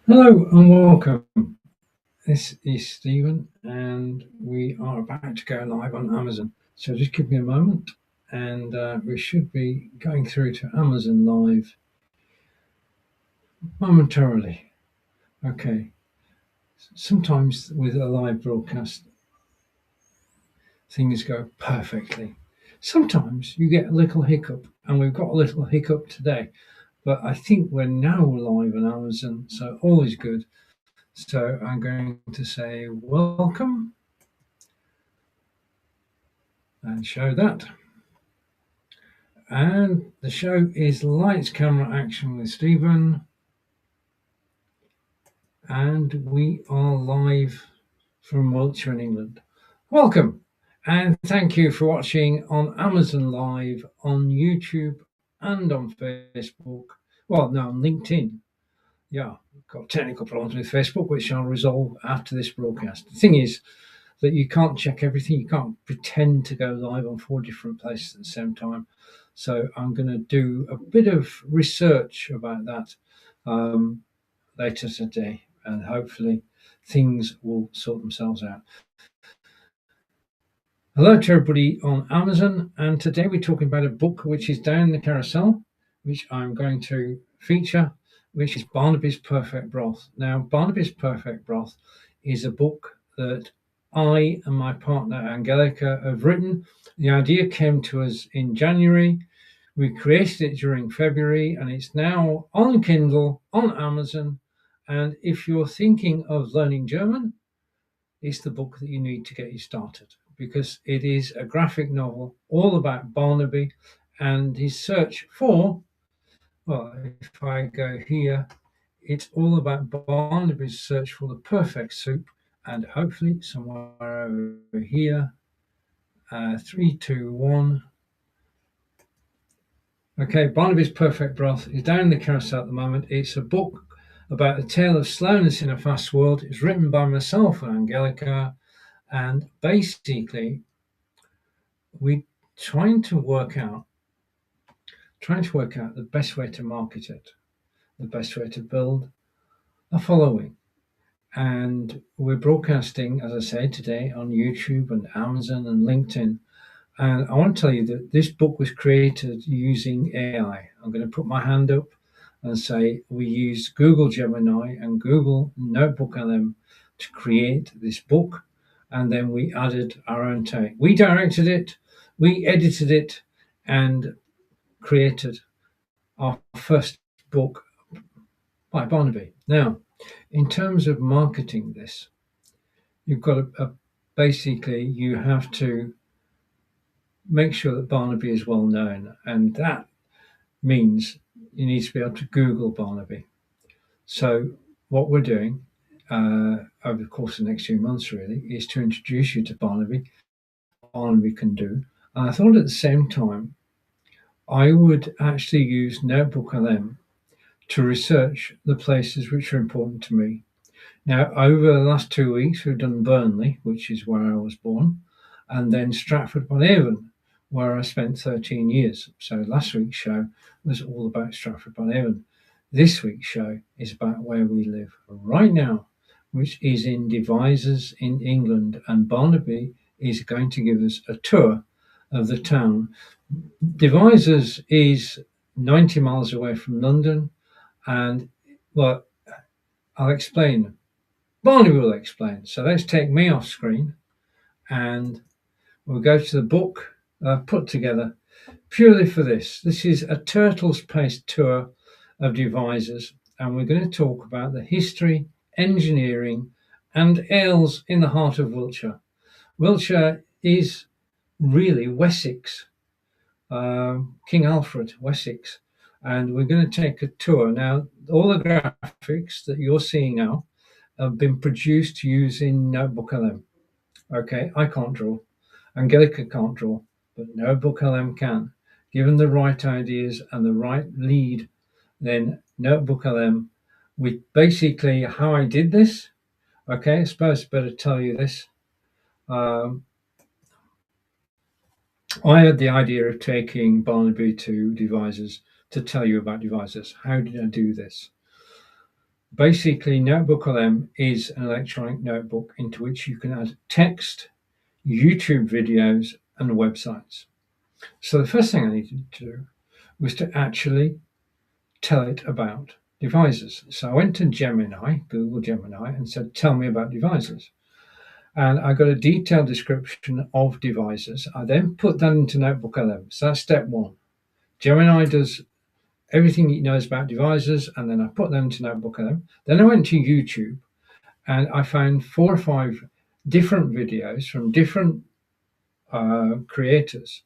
Hello and welcome. This is Stephen, and we are about to go live on Amazon. So just give me a moment, and we should be going through to Amazon Live momentarily. Okay. Sometimes with a live broadcast, things go perfectly. Sometimes you get a little hiccup, and we've got a little hiccup today. But I think we're now live on Amazon, so all is good. So I'm going to say welcome and show that. And the show is Lights, Camera, Action with Stephen. And we are live from Wiltshire in England. Welcome. And thank you for watching on Amazon Live, on YouTube, and on Facebook. Well, no, on LinkedIn. Yeah, got technical problems with Facebook, which I'll resolve after this broadcast. The thing is that you can't check everything. You can't pretend to go live on 4 different places at the same time. So I'm going to do a bit of research about that later today, and hopefully things will sort themselves out. Hello to everybody on Amazon, and today we're talking about a book which is down the carousel, which I'm going to feature, which is Barnaby's Perfect Broth. Now, Barnaby's Perfect Broth is a book that I and my partner Angelica have written. The idea came to us in January. We created it during February, and it's now on Kindle, on Amazon. And if you're thinking of learning German, it's the book that you need to get you started, because it is a graphic novel all about Barnaby and his search for, well, if I go here, it's all about Barnaby's search for the perfect soup, and hopefully somewhere over here, 3, 2, 1. Okay, Barnaby's Perfect Broth is down the carousel at the moment. It's a book about a tale of slowness in a fast world. It's written by myself and Angelica, and basically we're trying to work out the best way to market it, the best way to build a following. And we're broadcasting, as I said, today on YouTube and Amazon and LinkedIn. And I want to tell you that this book was created using AI. I'm going to put my hand up and say we used Google Gemini and Google Notebook LM to create this book. And then we added our own take. We directed it, we edited it, and created our first book by Barnaby. Now, in terms of marketing this, you've got basically you have to make sure that Barnaby is well known, and that means you need to be able to Google Barnaby. So what we're doing over the course of the next few months really is to introduce you to Barnaby, what Barnaby can do. And I thought at the same time I would actually use Notebook LM to research the places which are important to me. Now, over the last 2 weeks, we've done Burnley, which is where I was born, and then Stratford-upon-Avon, where I spent 13 years. So last week's show was all about Stratford-upon-Avon. This week's show is about where we live right now, which is in Devizes in England, and Barnaby is going to give us a tour of the town. Devizes is 90 miles away from London, and well, I'll explain. Barney will explain. So let's take me off screen and we'll go to the book that I've put together purely for this. This is a turtle's pace tour of Devizes, and we're going to talk about the history, engineering, and ales in the heart of Wiltshire. Wiltshire is really Wessex, King Alfred, Wessex, and we're going to take a tour. Now, all the graphics that you're seeing now have been produced using Notebook LM. Okay, I can't draw. Angelica can't draw, but Notebook LM can. Given the right ideas and the right lead, then Notebook LM, we basically, how I did this, okay, I suppose I better tell you this. I had the idea of taking Barnaby to Devizes to tell you about Devizes. How did I do this? Basically, Notebook LM is an electronic notebook into which you can add text, YouTube videos, and websites. So the first thing I needed to do was to actually tell it about devizes. So I went to Gemini, Google Gemini, and said, tell me about devizes. And I got a detailed description of devizes. I then put that into Notebook LM. So that's step one. Gemini does everything it knows about devizes, and then I put them into Notebook LM. Then I went to YouTube and I found 4 or 5 different videos from different creators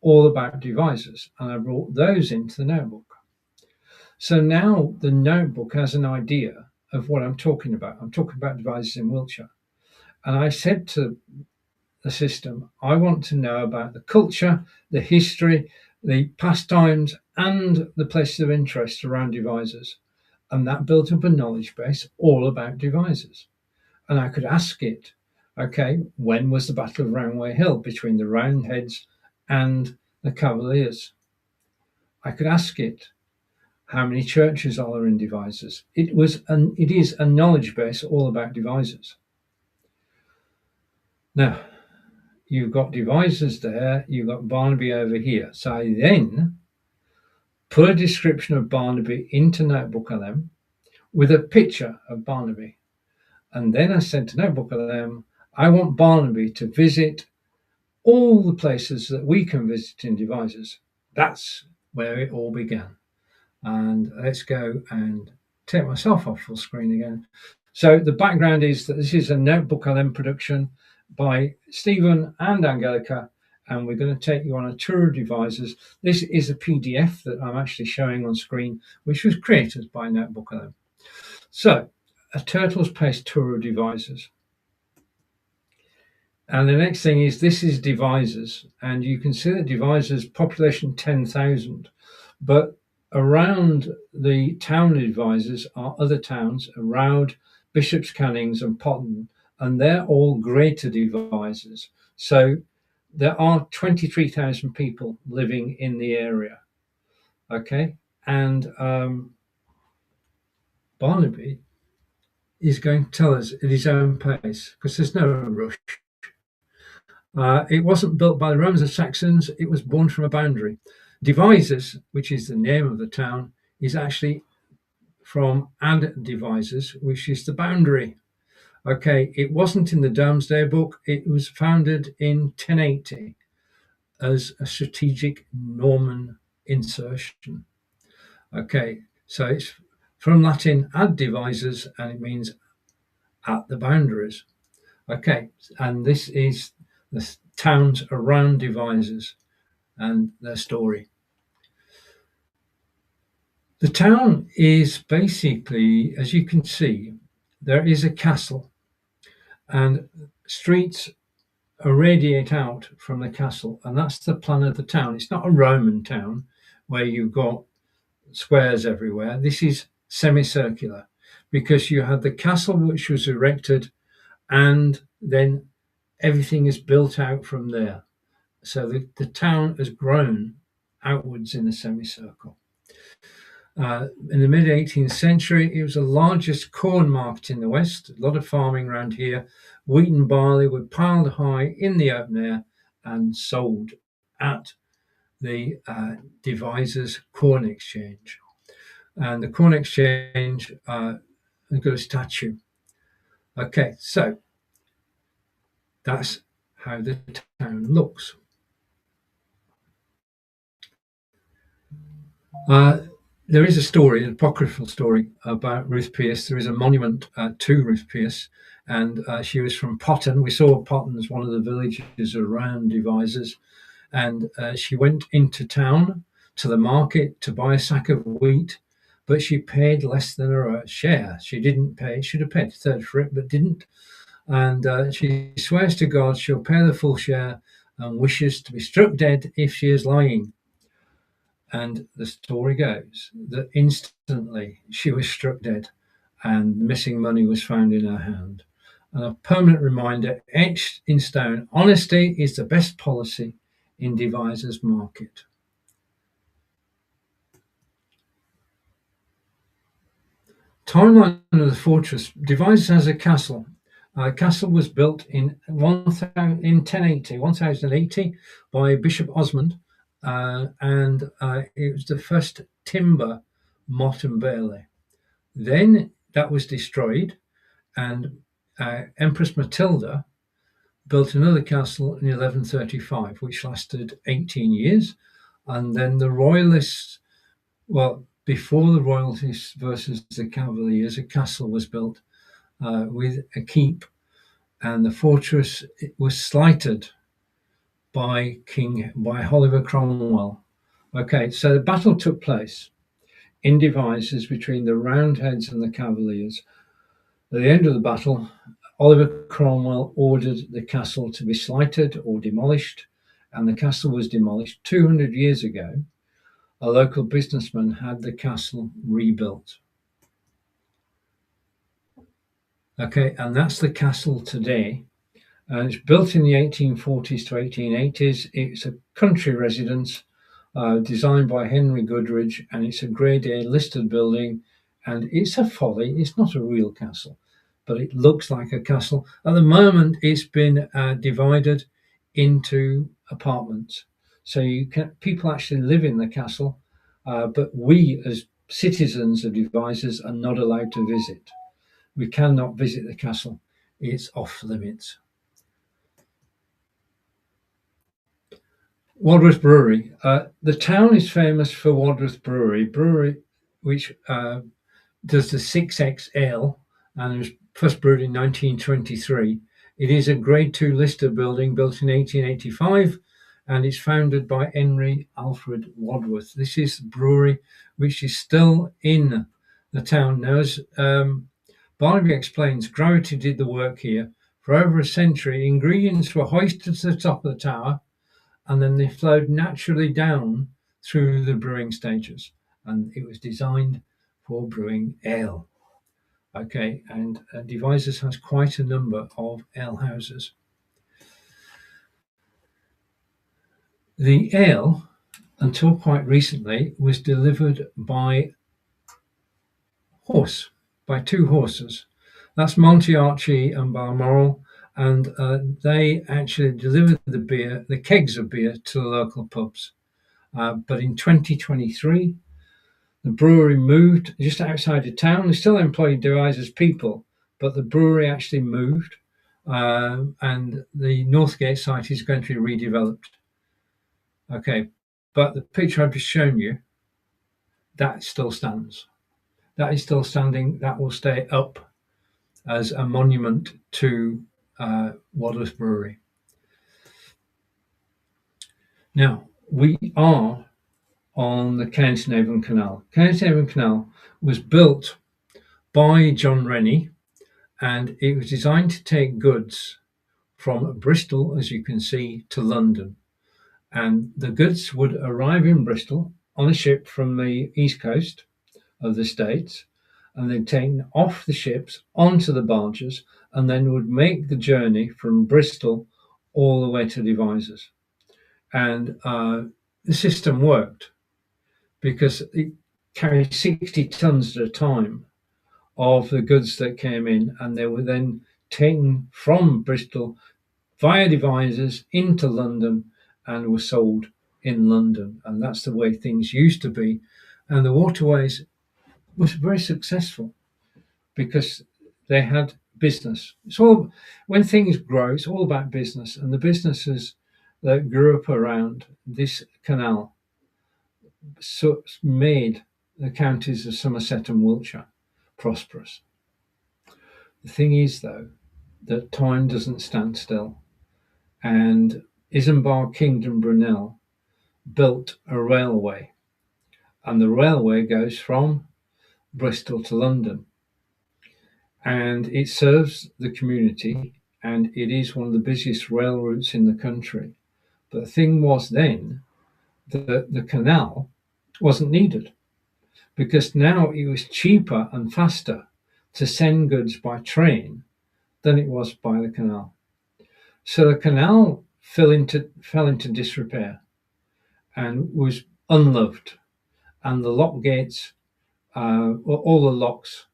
all about devizes, and I brought those into the notebook. So now the notebook has an idea of what I'm talking about. I'm talking about devizes in Wiltshire. And I said to the system, I want to know about the culture, the history, the pastimes, and the places of interest around devizes. And that built up a knowledge base all about devizes. And I could ask it, okay, when was the Battle of Roundway Hill between the Roundheads and the Cavaliers? I could ask it, how many churches are there in devizes? It is a knowledge base all about devizes. Now, you've got devizes there, you've got Barnaby over here. So I then put a description of Barnaby into Notebook LM with a picture of Barnaby. And then I said to Notebook LM, I want Barnaby to visit all the places that we can visit in devizes. That's where it all began. And let's go and take myself off full screen again. So the background is that this is a Notebook LM production by Stephen and Angelica, and we're going to take you on a tour of devizes. This is a PDF that I'm actually showing on screen, which was created by Notebook LM. So, a Turtle's Pace tour of devizes. And the next thing is, this is devizes, and you can see that devizes population 10,000, but around the town of devizes are other towns, Roud, Bishop's Cannings and Potton, and they're all greater devizes. So there are 23,000 people living in the area. Okay, and Barnaby is going to tell us at his own pace, because there's no rush. It wasn't built by the Romans and Saxons, it was born from a boundary. Devizes, which is the name of the town, is actually from ad devizes, which is the boundary. Okay, it wasn't in the Domesday Book, it was founded in 1080 as a strategic Norman insertion. Okay, so it's from Latin ad devizes, and it means at the boundaries. Okay, and this is the towns around devizes and their story. The town is basically, as you can see, there is a castle, and streets radiate out from the castle, and that's the plan of the town. It's not a Roman town where you've got squares everywhere. This is semicircular because you had the castle which was erected, and then everything is built out from there. So the town has grown outwards in a semicircle. In the mid-18th century, it was the largest corn market in the West. A lot of farming around here. Wheat and barley were piled high in the open air and sold at the Devizes Corn Exchange. And the Corn Exchange has got a statue. Okay, so that's how the town looks. There is a story, an apocryphal story about Ruth Pearce. There is a monument to Ruth Pearce, and she was from Potton. We saw Potton as one of the villages around Devizes, and she went into town to the market to buy a sack of wheat, but she paid less than her share. She didn't pay, should have paid a third for it, but didn't. And she swears to God she'll pay the full share and wishes to be struck dead if she is lying. And the story goes that instantly she was struck dead and missing money was found in her hand. And a permanent reminder etched in stone, honesty is the best policy in Devizes market. Timeline of the fortress. Devizes has a castle. Castle was built in 1080 by Bishop Osmond, and it was the first timber motte and bailey. Then that was destroyed, and Empress Matilda built another castle in 1135, which lasted 18 years. And then the Royalists, well, before the Royalists versus the Cavaliers, a castle was built with a keep, and the fortress was slighted by Oliver Cromwell. Okay, so the battle took place in Devizes between the Roundheads and the Cavaliers. At the end of the battle, Oliver Cromwell ordered the castle to be slighted or demolished, and the castle was demolished 200 years ago. A local businessman had the castle rebuilt. Okay, and that's the castle today. And it's built in the 1840s to 1880s. It's a country residence designed by Henry Goodrich, and it's a Grade A listed building. And it's a folly. It's not a real castle, but it looks like a castle. At the moment, it's been divided into apartments. So people actually live in the castle, but we as citizens of Devizes are not allowed to visit. We cannot visit the castle. It's off limits. Wadworth Brewery. The town is famous for Wadworth Brewery, which does the 6X Ale, and it was first brewed in 1923. It is a Grade 2 listed building built in 1885, and it's founded by Henry Alfred Wadworth. This is the brewery which is still in the town now. As Barnaby explains, gravity did the work here. For over a century, ingredients were hoisted to the top of the tower, and then they flowed naturally down through the brewing stages. And it was designed for brewing ale. Okay, and Devizes has quite a number of ale houses. The ale, until quite recently, was delivered by two horses. That's Monty Archie and Balmoral, and they actually delivered the kegs of beer to the local pubs. But in 2023, the brewery moved just outside of town. They still employ Devizes people, but the brewery actually moved, and the Northgate site is going to be redeveloped. Okay, but the picture I've just shown you, that still stands. That is still standing. That will stay up as a monument to Wadworth Brewery. Now, we are on the Cairns-Avon Canal. Cairns-Avon Canal was built by John Rennie, and it was designed to take goods from Bristol, as you can see, to London. And the goods would arrive in Bristol on a ship from the east coast of the States, and then taken off the ships onto the barges, and then would make the journey from Bristol all the way to Devizes. And the system worked because it carried 60 tons at a time of the goods that came in, and they were then taken from Bristol via Devizes into London and were sold in London. And that's the way things used to be. And the waterways was very successful because they had business. It's all, when things grow, it's all about business, and the businesses that grew up around this canal made the counties of Somerset and Wiltshire prosperous. The thing is, though, that time doesn't stand still, and Isambard Kingdom Brunel built a railway, and the railway goes from Bristol to London, and it serves the community, and it is one of the busiest rail routes in the country. But the thing was then that the canal wasn't needed, because now it was cheaper and faster to send goods by train than it was by the canal. So the canal fell into disrepair and was unloved, and the lock gates, all the locks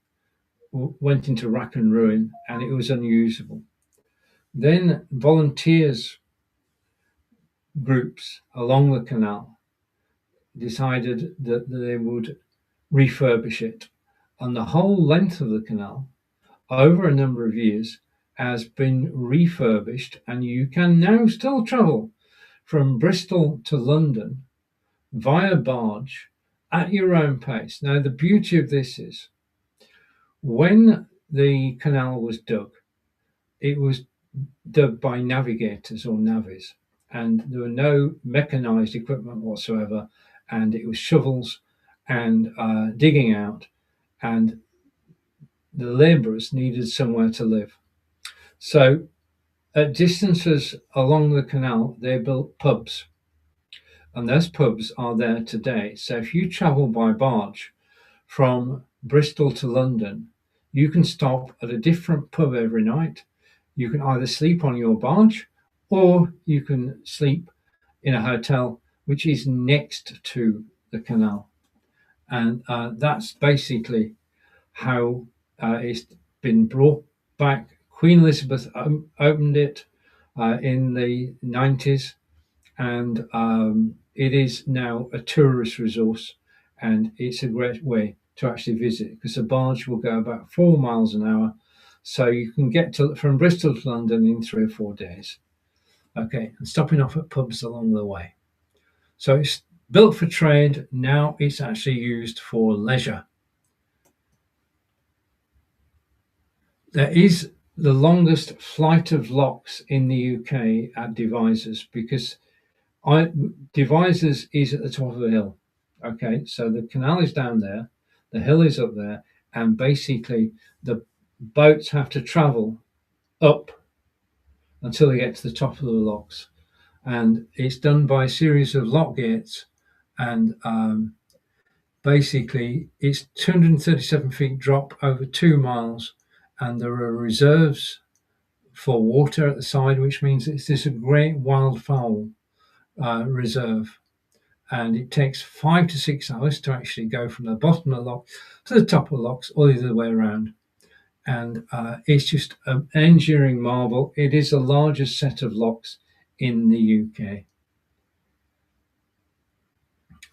went into rack and ruin, and it was unusable. Then volunteers groups along the canal decided that they would refurbish it, and the whole length of the canal over a number of years has been refurbished, and you can now still travel from Bristol to London via barge at your own pace. Now, the beauty of this is when the canal was dug, it was dug by navigators or navvies, and there were no mechanized equipment whatsoever, and it was shovels and digging out, and the labourers needed somewhere to live. So at distances along the canal, they built pubs, and those pubs are there today. So if you travel by barge from Bristol to London, you can stop at a different pub every night. You can either sleep on your barge or you can sleep in a hotel which is next to the canal. And that's basically how it's been brought back. Queen Elizabeth opened it in the 90s, and it is now a tourist resource, and it's a great way to actually visit because the barge will go about 4 miles an hour, so you can get from Bristol to London in 3 or 4 days. Okay, and stopping off at pubs along the way. So it's built for trade. Now it's actually used for leisure. There is the longest flight of locks in the UK at Devizes, because Devizes is at the top of the hill. Okay, so the canal is down there, the hill is up there, and basically the boats have to travel up until they get to the top of the locks. And it's done by a series of lock gates, and basically it's 237 feet drop over 2 miles, and there are reserves for water at the side, which means it's this a great wildfowl reserve, and it takes 5 to 6 hours to actually go from the bottom of the lock to the top of the locks, or the other way around. And it's just an engineering marvel. It is the largest set of locks in the UK.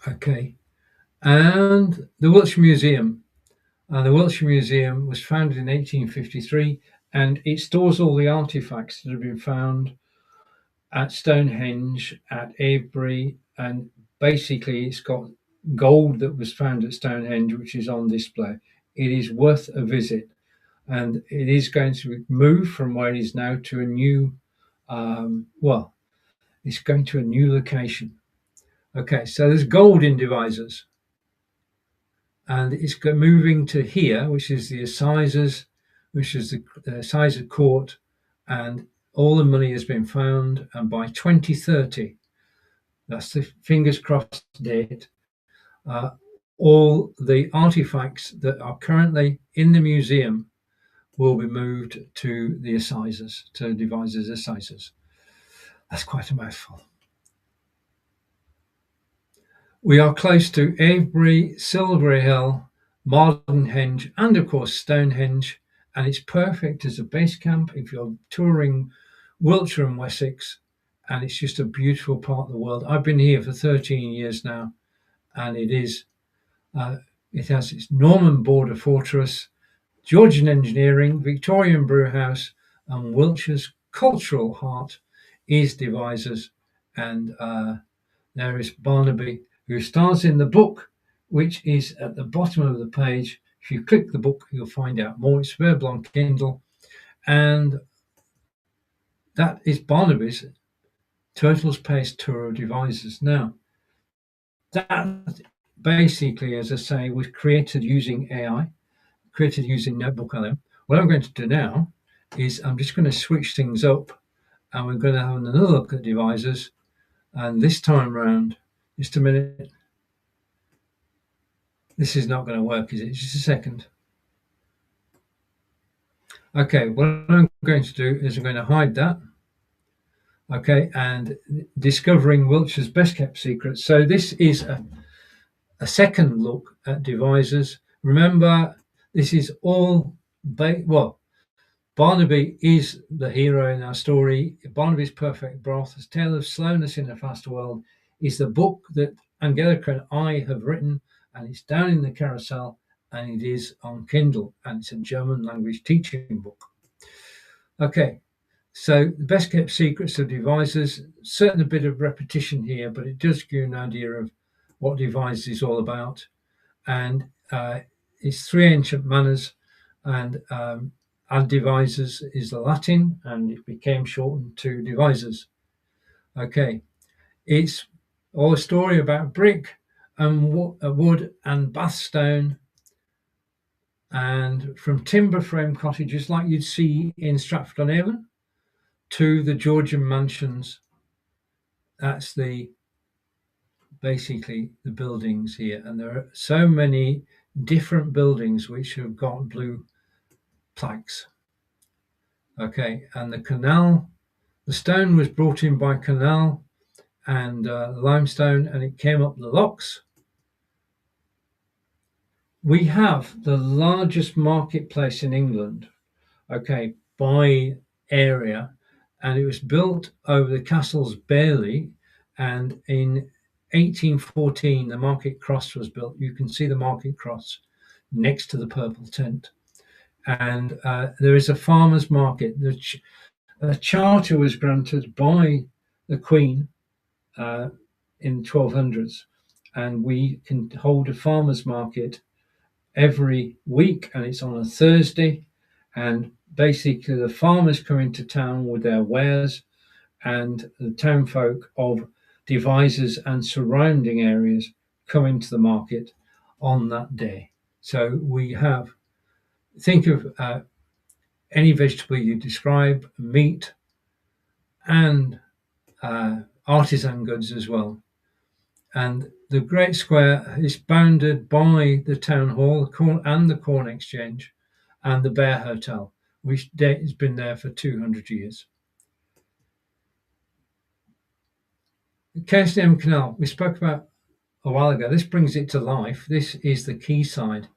Okay, and the Wiltshire Museum. The Wiltshire Museum was founded in 1853, and it stores all the artifacts that have been found at Stonehenge, at Avebury, and basically it's got gold that was found at Stonehenge, which is on display. It is worth a visit, and it is going to move from where it is now to a new, it's going to a new location. Okay, so there's gold in Devizes, and it's moving to here, which is the Assizes, which is the Assizes Court, and all the money has been found, and by 2030, that's the fingers crossed date, all the artifacts that are currently in the museum will be moved to the Assizes, to Devizes Assizes. That's quite a mouthful. We are close to Avebury, Silbury Hill, Mardenhenge, and of course Stonehenge, and it's perfect as a base camp if you're touring Wiltshire and Wessex, and it's just a beautiful part of the world. I've been here for 13 years now, and it has its Norman border fortress, Georgian engineering, Victorian brewhouse, and Wiltshire's cultural heart is Devizes, and there is Barnaby, who stars in the book, which is at the bottom of the page. If you click the book, you'll find out more. It's available on Kindle, and that is Barnaby's Turtle's Pace Tour of Devizes. Now, that basically, as I say, was created using AI, created using Notebook LM. What I'm going to do now is I'm just going to switch things up, and we're going to have another look at Devizes. And this time round, just a minute. This is not going to work, is it? Just a second. Okay, what I'm going to do is I'm going to hide that. Okay, and discovering Wiltshire's best kept secrets. So this is a second look at Devizes. Remember, this is all Barnaby is the hero in our story. Barnaby's Perfect Broth, A Tale of Slowness in a Fast World, is the book that Angelica and I have written, and it's down in the carousel, and it is on Kindle, and it's a German language teaching book. Okay, so the best kept secrets of Devizes, certain a bit of repetition here, but it does give you an idea of what Devizes is all about. And it's three ancient manners, and devizes is the Latin, and it became shortened to devizes. Okay, it's all a story about brick and wood and bath stone, and from timber frame cottages like you'd see in Stratford-on-Avon to the Georgian mansions. That's basically the buildings here, and there are so many different buildings which have got blue plaques. Okay, and the canal, the stone was brought in by canal and limestone, and it came up the locks. We have the largest marketplace in England, okay, by area, and it was built over the castle's bailey, and in 1814 the market cross was built. You can see the market cross next to the purple tent, and there is a farmer's market. A charter was granted by the Queen in the 1200s, and we can hold a farmer's market every week, and it's on a Thursday, and basically the farmers come into town with their wares, and the townfolk of Devizes and surrounding areas come into the market on that day. So we have, think of any vegetable you describe, meat, and artisan goods as well. And the Great Square is bounded by the Town Hall and the Corn Exchange and the Bear Hotel, which has been there for 200 years. The KSDM Canal, we spoke about a while ago. This brings it to life. This is the quayside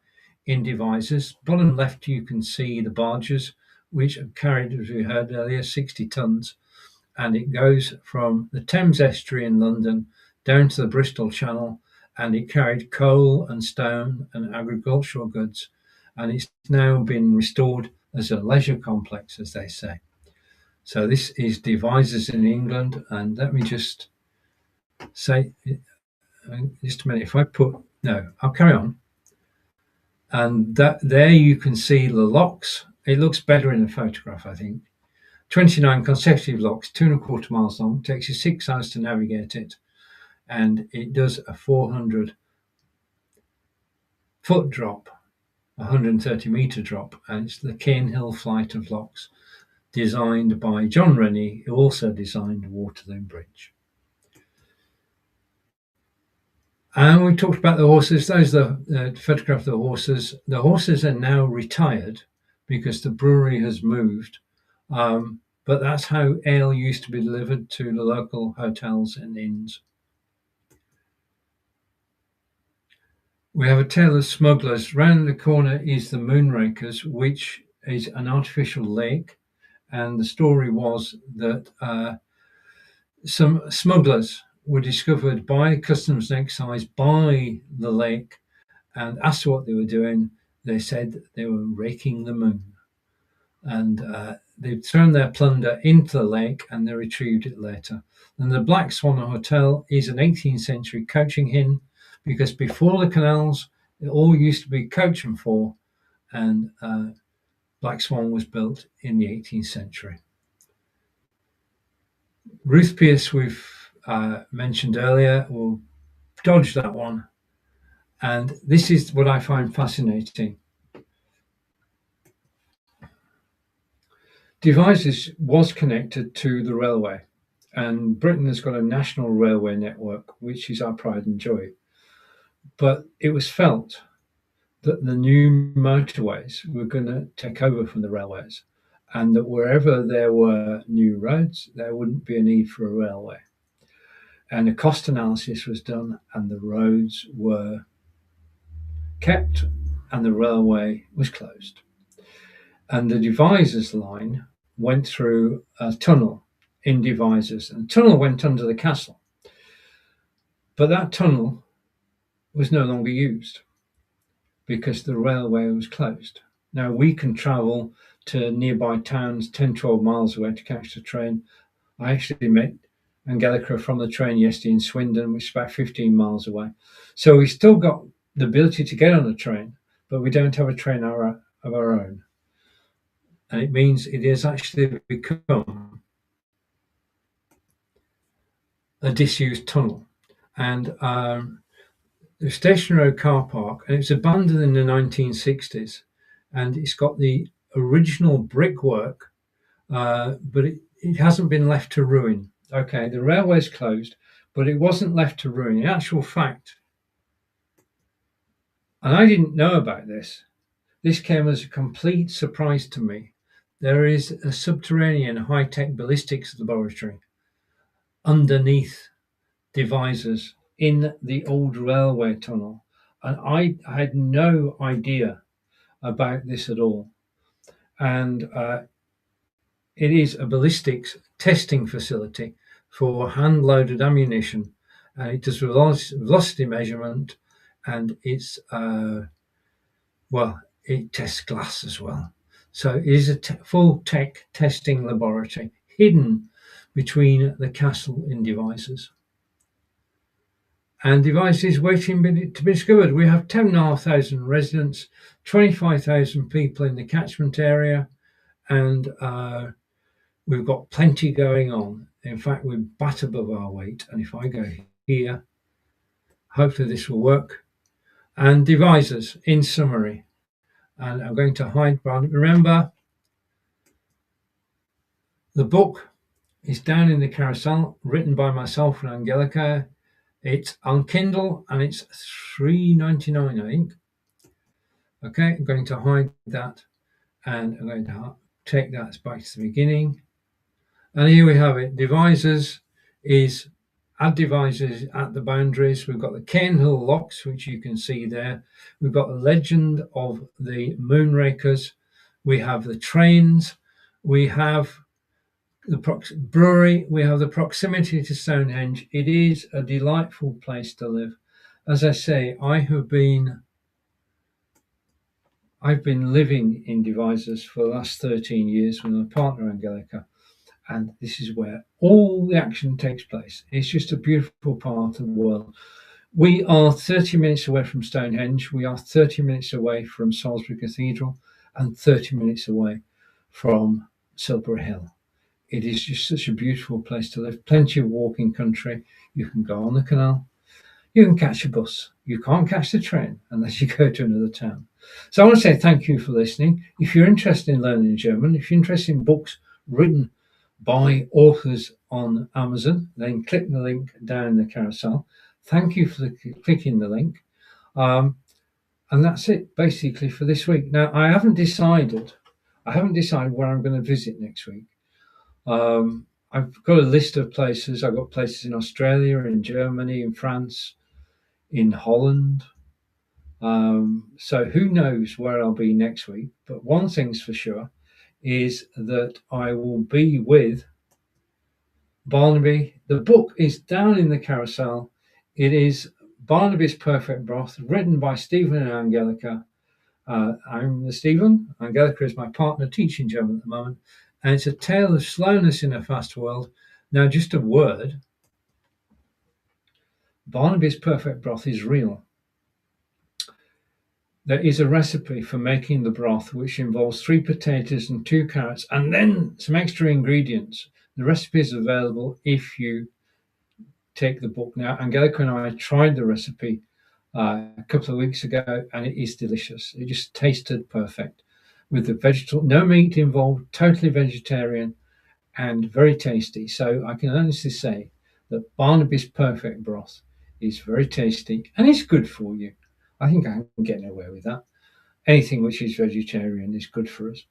in Devizes. Bottom left, you can see the barges, which have carried, as we heard earlier, 60 tons. And it goes from the Thames estuary in London down to the Bristol Channel, and it carried coal and stone and agricultural goods, and it's now been restored as a leisure complex, as they say. So this is Devizes in England, and let me just say, just a minute, I'll carry on. And there you can see the locks. It looks better in a photograph, I think. 29 consecutive locks, 2.25 miles long. It takes you 6 hours to navigate it, and it does a 400-foot drop, 130-meter drop, and it's the Cane Hill flight of locks, designed by John Rennie, who also designed Waterloo Bridge. And we talked about the horses. Those are the photograph of the horses. The horses are now retired because the brewery has moved. But that's how ale used to be delivered to the local hotels and inns. We have a tale of smugglers. Round the corner is the Moonrakers, which is an artificial lake. And the story was that some smugglers were discovered by Customs and Excise by the lake, and asked what they were doing. They said they were raking the moon. And they've thrown their plunder into the lake, and they retrieved it later. And the Black Swan Hotel is an 18th century coaching inn, because before the canals, it all used to be coach and four, and Black Swan was built in the 18th century. Ruth Pierce, we've mentioned earlier. We'll dodge that one. And this is what I find fascinating. Devizes was connected to the railway, and Britain has got a national railway network, which is our pride and joy. But it was felt that the new motorways were going to take over from the railways, and that wherever there were new roads, there wouldn't be a need for a railway. And a cost analysis was done, and the roads were kept, and the railway was closed. And the Devizes line went through a tunnel in Devizes, and the tunnel went under the castle. But that tunnel was no longer used because the railway was closed. Now we can travel to nearby towns 10, 12 miles away to catch the train. I actually met Angelica from the train yesterday in Swindon, which is about 15 miles away. So we still got the ability to get on a train, but we don't have a train of our own. And it means it has actually become a disused tunnel. And the Station Road car park, and it was abandoned in the 1960s, and it's got the original brickwork, but it hasn't been left to ruin. Okay, the railway's closed, but it wasn't left to ruin. In actual fact, and I didn't know about this, this came as a complete surprise to me. There is a subterranean high-tech ballistics laboratory underneath Devizes in the old railway tunnel. And I had no idea about this at all. And it is a ballistics testing facility for hand-loaded ammunition. And it does velocity measurement, and it's, it tests glass as well. So it is a full tech testing laboratory hidden between the castle and Devizes. And Devizes waiting to be discovered. We have 10,500 residents, 25,000 people in the catchment area, and we've got plenty going on. In fact, we're bat above our weight. And if I go here, hopefully this will work. And Devizes, in summary. And I'm going to hide Barnaby. Remember, the book is down in the carousel, written by myself and Angelica. It's on Kindle and it's $3.99, I think. Okay, I'm going to hide that and I'm going to take that back to the beginning. And here we have it. Devizes is add Devizes at the boundaries. We've got the Cairnhill locks, which you can see there. We've got the legend of the Moonrakers. We have the trains. We have the brewery. We have the proximity to Stonehenge. It is a delightful place to live. As I say, I've been living in Devizes for the last 13 years with my partner Angelica, and this is where all the action takes place. It's just a beautiful part of the world. We are 30 minutes away from Stonehenge. We are 30 minutes away from Salisbury Cathedral and 30 minutes away from Silbury Hill. It is just such a beautiful place to live. Plenty of walking country. You can go on the canal. You can catch a bus. You can't catch the train unless you go to another town. So I want to say thank you for listening. If you're interested in learning German, if you're interested in books written by authors on Amazon, then click the link down the carousel. Thank you for clicking the link. And that's it basically for this week. Now, I haven't decided where I'm going to visit next week. I've got a list of places. I've got places in Australia, in Germany, in France, in Holland. So who knows where I'll be next week. But one thing's for sure is that I will be with Barnaby. The book is down in the carousel. It is Barnaby's Perfect Broth, written by Stephen and Angelica. I'm the Stephen. Angelica is my partner teaching German at the moment. And it's a tale of slowness in a fast world. Now, just a word. Barnaby's Perfect Broth is real. There is a recipe for making the broth which involves 3 potatoes and 2 carrots and then some extra ingredients. The recipe is available if you take the book. Now, Angelica and I tried the recipe a couple of weeks ago and it is delicious. It just tasted perfect with the vegetable, no meat involved, totally vegetarian and very tasty. So I can honestly say that Barnaby's Perfect Broth is very tasty and it's good for you. I think I can get nowhere with that. Anything which is vegetarian is good for us.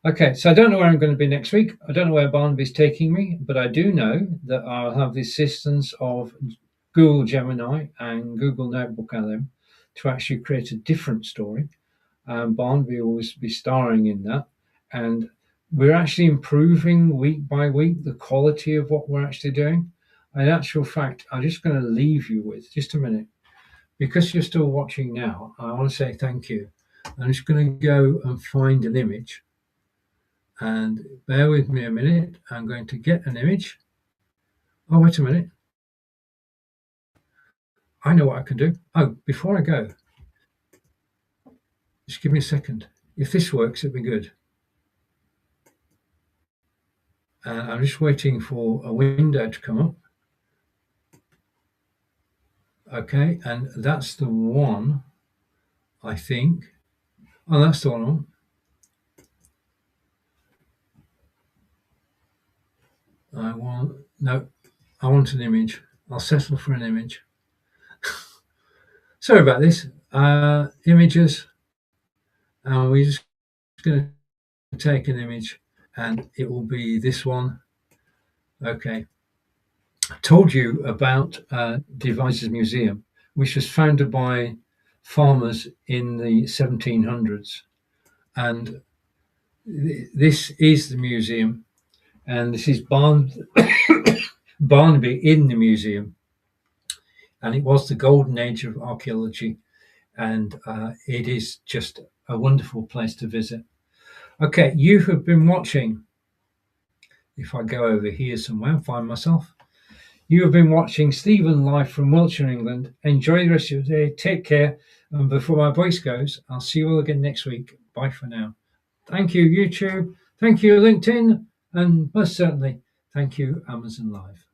Okay, so I don't know where I'm going to be next week. I don't know where Barnaby's taking me, but I do know that I'll have the assistance of Google Gemini and Google Notebook LM to actually create a different story. Barnaby will be starring in that. and we're actually improving week by week the quality of what we're actually doing. In actual fact, I'm just going to leave you with just a minute. Because you're still watching now, I want to say thank you. I'm just going to go and find an image. And bear with me a minute. I'm going to get an image. Oh, wait a minute. I know what I can do. Oh, before I go, just give me a second. If this works, it'd be good. And I'm just waiting for a window to come up. Okay, and that's the one, I think. Oh, that's the one. I want an image. I'll settle for an image. Sorry about this. Images, and we're just going to take an image, and it will be this one. Okay. I told you about Devizes Museum, which was founded by farmers in the 1700s. And this is the museum, and this is Barnaby in the museum. And it was the golden age of archaeology, and it is just a wonderful place to visit. Okay, you have been watching. If I go over here somewhere and find myself, you have been watching Stephen live from Wiltshire, England. Enjoy the rest of your day. Take care. And before my voice goes, I'll see you all again next week. Bye for now. Thank you, YouTube. Thank you, LinkedIn. And most certainly, thank you, Amazon Live.